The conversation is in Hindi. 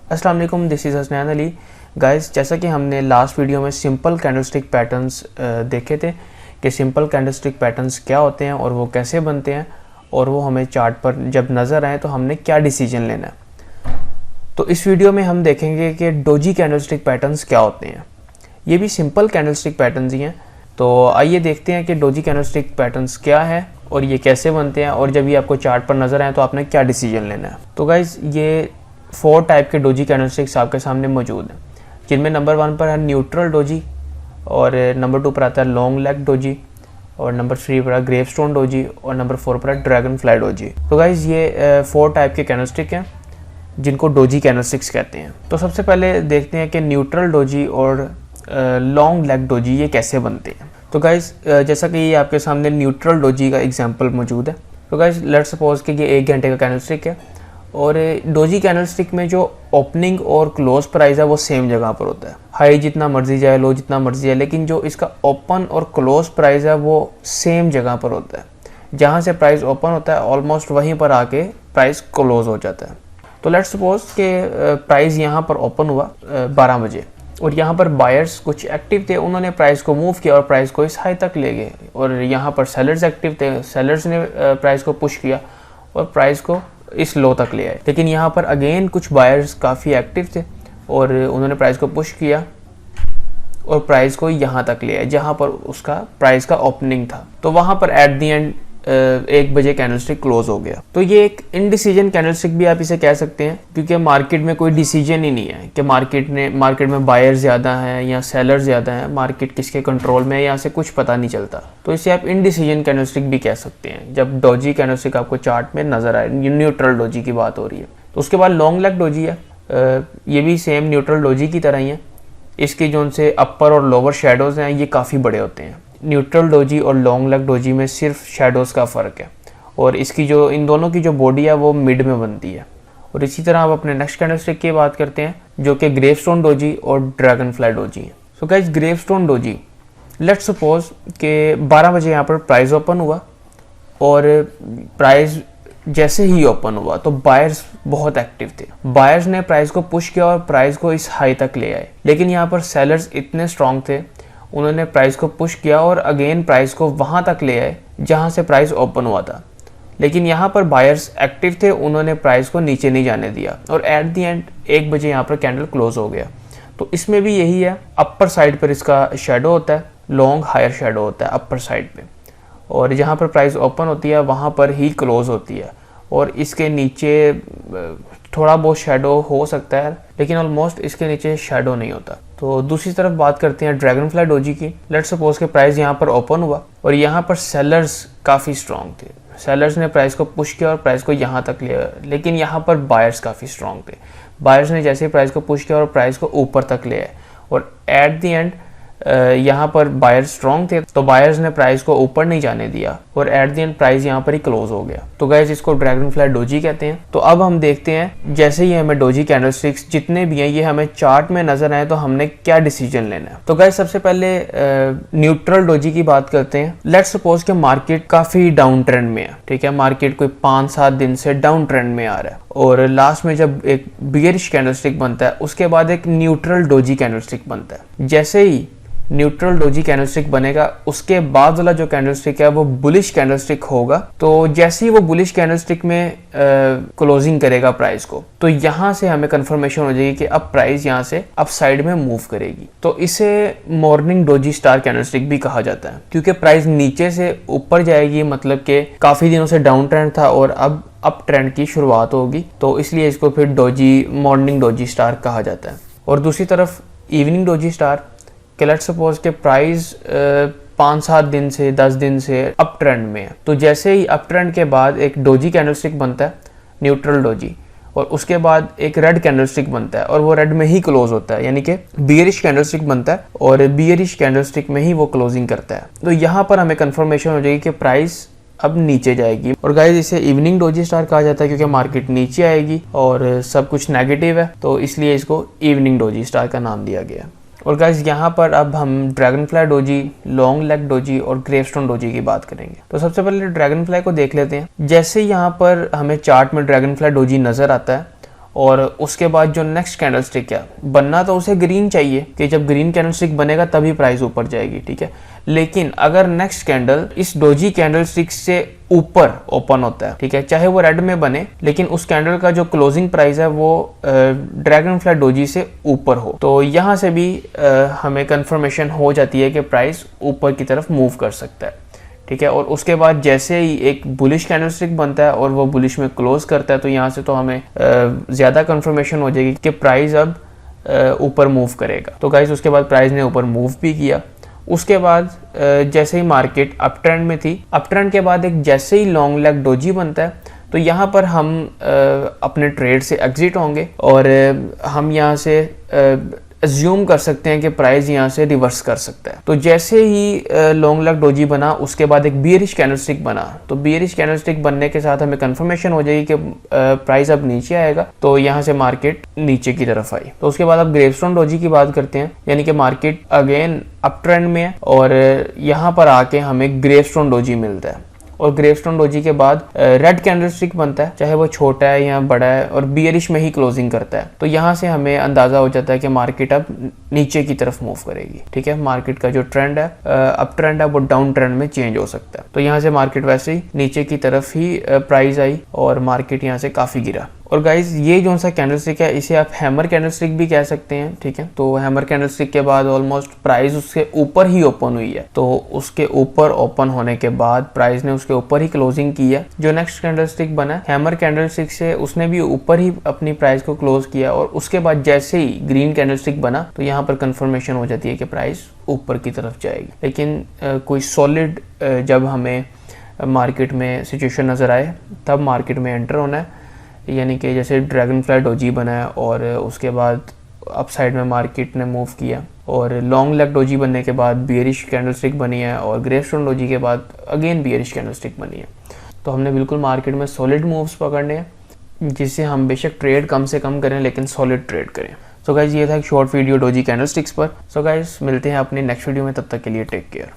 अस्सलाम वालेकुम, this is Hasnain Ali. Guys, जैसा कि हमने लास्ट वीडियो में सिंपल कैंडलस्टिक पैटर्न्स देखे थे कि सिंपल कैंडलस्टिक पैटर्न्स क्या होते हैं और वो कैसे बनते हैं और वो हमें चार्ट पर जब नज़र आए तो हमने क्या डिसीजन लेना है। तो इस वीडियो में हम देखेंगे कि डोजी कैंडलस्टिक पैटर्न्स क्या होते हैं। ये भी सिंपल कैंडलस्टिक पैटर्न्स ही हैं। तो आइए देखते हैं कि डोजी कैंडलस्टिक पैटर्न्स क्या है और ये कैसे बनते हैं और जब ये आपको चार्ट पर नज़र आए तो आपने क्या डिसीजन लेना है। तो गाइस, ये 4 टाइप के डोजी कैंडलस्टिक्स आपके सामने मौजूद हैं, जिनमें नंबर 1 पर है न्यूट्रल डोजी और नंबर 2 पर आता है लॉन्ग लेग डोजी और नंबर 3 पर है ग्रेवस्टोन डोजी और नंबर 4 पर है ड्रैगन फ्लाई डोजी। तो गाइस, ये 4 टाइप के कैंडलस्टिक हैं जिनको डोजी कैंडलस्टिक्स कहते हैं। तो सबसे पहले देखते हैं कि न्यूट्रल डोजी और लॉन्ग लेग डोजी ये कैसे बनते हैं। तो गाइस, जैसा कि ये आपके सामने न्यूट्रल डोजी का एग्जांपल मौजूद है। तो गाइस, लेट्स सपोज कि ये 1 घंटे का कैंडलस्टिक है और डोजी कैंडलस्टिक में जो ओपनिंग और क्लोज प्राइस है वो सेम जगह पर होता है। हाई जितना मर्जी जाए, लो जितना मर्जी जाए, लेकिन जो इसका ओपन और क्लोज प्राइस है वो सेम जगह पर होता है। जहाँ से प्राइस ओपन होता है ऑलमोस्ट वहीं पर आके प्राइस क्लोज हो जाता है। तो लेट्स सपोज कि प्राइस यहाँ पर ओपन हुआ 12 बजे और यहाँ पर बायर्स कुछ एक्टिव थे, उन्होंने प्राइस को मूव किया और प्राइस को इस हाई तक ले गए। और यहाँ पर सेलर्स एक्टिव थे, सेलर्स ने प्राइस को पुश किया और प्राइस को इस लो तक ले आए। लेकिन यहाँ पर अगेन कुछ बायर्स काफ़ी एक्टिव थे और उन्होंने प्राइस को पुश किया और प्राइस को यहाँ तक ले आए जहाँ पर उसका प्राइस का ओपनिंग था। तो वहाँ पर एट द एंड 1 बजे कैंडलस्टिक क्लोज हो गया। तो ये एक इनडिसीजन कैंडलस्टिक भी आप इसे कह सकते हैं, क्योंकि मार्केट में कोई डिसीजन ही नहीं है कि मार्केट में बायर ज़्यादा हैं या सेलर ज़्यादा हैं, मार्केट किसके कंट्रोल में है यहाँ से कुछ पता नहीं चलता। तो इसे आप इनडिसीजन कैंडलस्टिक भी कह सकते हैं जब डोजी कैंडलस्टिक आपको चार्ट में नजर आए। न्यूट्रल डोजी की बात हो रही है। तो उसके बाद लॉन्ग लेग डोजी है। ये भी सेम न्यूट्रल डोजी की तरह ही है। इसकी जो उनसे अपर और लोअर शेडोज़ हैं ये काफ़ी बड़े होते हैं। न्यूट्रल डोजी और लॉन्ग लेग डोजी में सिर्फ शेडोज़ का फ़र्क है और इसकी जो इन दोनों की जो बॉडी है वो मिड में बनती है। और इसी तरह आप अपने नेक्स्ट कैंडलस्टिक की बात करते हैं जो कि ग्रेवस्टोन डोजी और ड्रैगन फ्लाई डोजी है। So guys, gravestone doji, let's suppose कि 12 बजे यहाँ पर प्राइस ओपन हुआ और प्राइस जैसे ही ओपन हुआ तो बायर्स बहुत एक्टिव थे। बायर्स ने प्राइस को पुश किया और प्राइस को इस हाई तक ले आए। लेकिन यहाँ पर सेलर्स इतने स्ट्रांग थे, उन्होंने प्राइस को पुश किया और अगेन प्राइस को वहाँ तक ले आए जहाँ से प्राइस ओपन हुआ था। लेकिन यहाँ पर बायर्स एक्टिव थे, उन्होंने प्राइस को नीचे नहीं जाने दिया और एट द एंड 1 बजे यहाँ पर कैंडल क्लोज हो गया। तो इसमें भी यही है, अपर साइड पर इसका शेडो होता है, लॉन्ग हायर शेडो होता है अपर साइड पे, और जहाँ पर प्राइस ओपन होती है वहाँ पर ही क्लोज होती है और इसके नीचे थोड़ा बहुत शेडो हो सकता है लेकिन ऑलमोस्ट इसके नीचे शेडो नहीं होता। तो दूसरी तरफ बात करते हैं ड्रैगन फ्लाई डोजी की। लेट्स सपोज के प्राइस यहाँ पर ओपन हुआ और यहाँ पर सेलर्स काफ़ी स्ट्रॉन्ग थे। सेलर्स ने प्राइस को पुश किया और प्राइस को यहाँ तक ले आया। लेकिन यहाँ पर बायर्स काफ़ी स्ट्रॉन्ग थे। बायर्स ने जैसे प्राइस को पुश किया और प्राइस को ऊपर तक ले आए और एट द एंड यहाँ पर बायर्स स्ट्रॉन्ग थे तो बायर्स ने प्राइस को ऊपर नहीं जाने दिया और एट द एंड प्राइस यहाँ पर ही क्लोज हो गया। तो गाइस, इसको ड्रैगन फ्लाई डोजी कहते हैं। तो अब हम देखते हैं जैसे ही हमें डोजी कैंडलस्टिक्स जितने भी हैं ये हमें चार्ट में नजर आए तो हमने क्या डिसीजन लेना है। तो गाइस, सबसे पहले न्यूट्रल डोजी की बात करते हैं। लेट्स सपोज कि मार्केट काफी डाउन ट्रेंड में है, ठीक है, मार्केट कोई 5-7 दिन से डाउन ट्रेंड में आ रहा है और लास्ट में जब एक बियरिश कैंडलस्टिक बनता है उसके बाद एक न्यूट्रल डोजी कैंडलस्टिक बनता है। जैसे ही न्यूट्रल डोजी कैंडलस्टिक बनेगा उसके बाद वाला जो कैंडलस्टिक है वो बुलिश कैंडलस्टिक होगा। तो जैसे ही वो बुलिश कैंडलस्टिक में क्लोजिंग करेगा प्राइस को तो यहाँ से हमें कंफर्मेशन हो जाएगी कि अब प्राइस यहाँ से अप साइड में मूव करेगी। तो इसे मॉर्निंग डोजी स्टार कैंडलस्टिक भी कहा जाता है, क्योंकि प्राइस नीचे से ऊपर जाएगी, मतलब कि काफी दिनों से डाउन ट्रेंड था और अब अप ट्रेंड की शुरुआत होगी, तो इसलिए इसको फिर डोजी मॉर्निंग डोजी स्टार कहा जाता है। और दूसरी तरफ इवनिंग डोजी स्टार कि लेट्स सपोज के प्राइस 5-7 दिन से 10 दिन से अप ट्रेंड में है। तो जैसे ही अप ट्रेंड के बाद एक डोजी कैंडलस्टिक बनता है, न्यूट्रल डोजी, और उसके बाद एक रेड कैंडलस्टिक बनता है और वो रेड में ही क्लोज होता है, यानी कि बियरिश कैंडलस्टिक बनता है और बियरिश कैंडलस्टिक में ही वो क्लोजिंग करता है। तो यहाँ पर हमें कंफर्मेशन हो जाएगी कि प्राइस अब नीचे जाएगी। और गाइस, इसे इवनिंग डोजी स्टार कहा जाता है क्योंकि मार्केट नीचे आएगी और सब कुछ नेगेटिव है, तो इसलिए इसको इवनिंग डोजी स्टार का नाम दिया गया। और गाइस, यहाँ पर अब हम dragon fly doji, long leg doji और ग्रेवस्टोन डोजी की बात करेंगे। तो सबसे पहले ड्रैगन फ्लाई को देख लेते हैं। जैसे यहाँ पर हमें चार्ट में ड्रैगन फ्लाई डोजी नजर आता है और उसके बाद जो नेक्स्ट कैंडलस्टिक है बनना तो उसे ग्रीन चाहिए कि जब ग्रीन कैंडलस्टिक बनेगा तभी प्राइस ऊपर जाएगी, ठीक है। लेकिन अगर नेक्स्ट कैंडल इस डोजी कैंडलस्टिक से ऊपर ओपन होता है, ठीक है, चाहे वो रेड में बने लेकिन उस कैंडल का जो क्लोजिंग प्राइस है वो ड्रैगन फ्लाई डोजी से ऊपर हो, तो यहाँ से भी हमें कंफर्मेशन हो जाती है कि प्राइस ऊपर की तरफ मूव कर सकता है, ठीक है। और उसके बाद जैसे ही एक बुलिश कैंडलस्टिक बनता है और वो बुलिश में क्लोज करता है तो यहाँ से तो हमें ज़्यादा कंफर्मेशन हो जाएगी कि प्राइस अब ऊपर मूव करेगा। तो गाइस उसके बाद प्राइस ने ऊपर मूव भी किया। उसके बाद जैसे ही मार्केट अप ट्रेंड में थी, अप ट्रेंड के बाद एक जैसे ही लॉन्ग लेग डोजी बनता है तो यहाँ पर हम अपने ट्रेड से एग्जिट होंगे और हम यहाँ से अज्यूम कर सकते हैं कि प्राइस यहाँ से रिवर्स कर सकता है। तो जैसे ही लॉन्ग लेग डोजी बना उसके बाद एक बियरिश कैंडलस्टिक बना, तो बियरिश कैंडलस्टिक बनने के साथ हमें कंफर्मेशन हो जाएगी कि प्राइस अब नीचे आएगा, तो यहाँ से मार्केट नीचे की तरफ आई। तो उसके बाद अब ग्रेवस्टोन डोजी की बात करते हैं, यानी कि मार्केट अगेन अप ट्रेंड में है और यहाँ पर आके हमें ग्रेवस्टोन डोजी मिलता है और ग्रेवस्टोन डोजी के बाद रेड कैंडलस्टिक बनता है, चाहे वो छोटा है या बड़ा है, और बियरिश में ही क्लोजिंग करता है। तो यहाँ से हमें अंदाजा हो जाता है कि मार्केट अब नीचे की तरफ मूव करेगी, ठीक है। मार्केट का जो ट्रेंड है अप ट्रेंड है वो डाउन ट्रेंड में चेंज हो सकता है। तो यहाँ से मार्केट वैसे ही नीचे की तरफ ही प्राइस आई और मार्केट यहाँ से काफी गिरा। और गाइज ये जो सा कैंडलस्टिक है इसे आप हैमर कैंडलस्टिक भी कह सकते हैं, ठीक है। तो हैमर कैंडलस्टिक के बाद ऑलमोस्ट प्राइस उसके ऊपर ही ओपन हुई है, तो उसके ऊपर ओपन होने के बाद प्राइस ने उसके ऊपर ही क्लोजिंग की है। जो नेक्स्ट कैंडलस्टिक बना हैमर कैंडलस्टिक से उसने भी ऊपर ही अपनी प्राइस को क्लोज किया और उसके बाद जैसे ही ग्रीन कैंडलस्टिक बना तो यहाँ पर कंफर्मेशन हो जाती है कि प्राइस ऊपर की तरफ जाएगी। लेकिन कोई सॉलिड जब हमें मार्केट में सिचुएशन नजर आए तब मार्केट में एंटर होना है, यानी कि जैसे ड्रैगन फ्लाई डोजी बना है और उसके बाद अप साइड में मार्केट ने मूव किया और लॉन्ग लेग डोजी बनने के बाद बियरिश कैंडलस्टिक बनी है और ग्रेवस्टोन डोजी के बाद अगेन बियरिश कैंडलस्टिक बनी है। तो हमने बिल्कुल मार्केट में सॉलिड मूव्स पकड़ने हैं जिससे हम बेशक ट्रेड कम से कम करें लेकिन सॉलिड ट्रेड करें। सो गाइज ये था एक शॉर्ट वीडियो डोजी कैंडलस्टिक्स पर। सो गाइज मिलते हैं अपने नेक्स्ट वीडियो में, तब तक के लिए टेक केयर।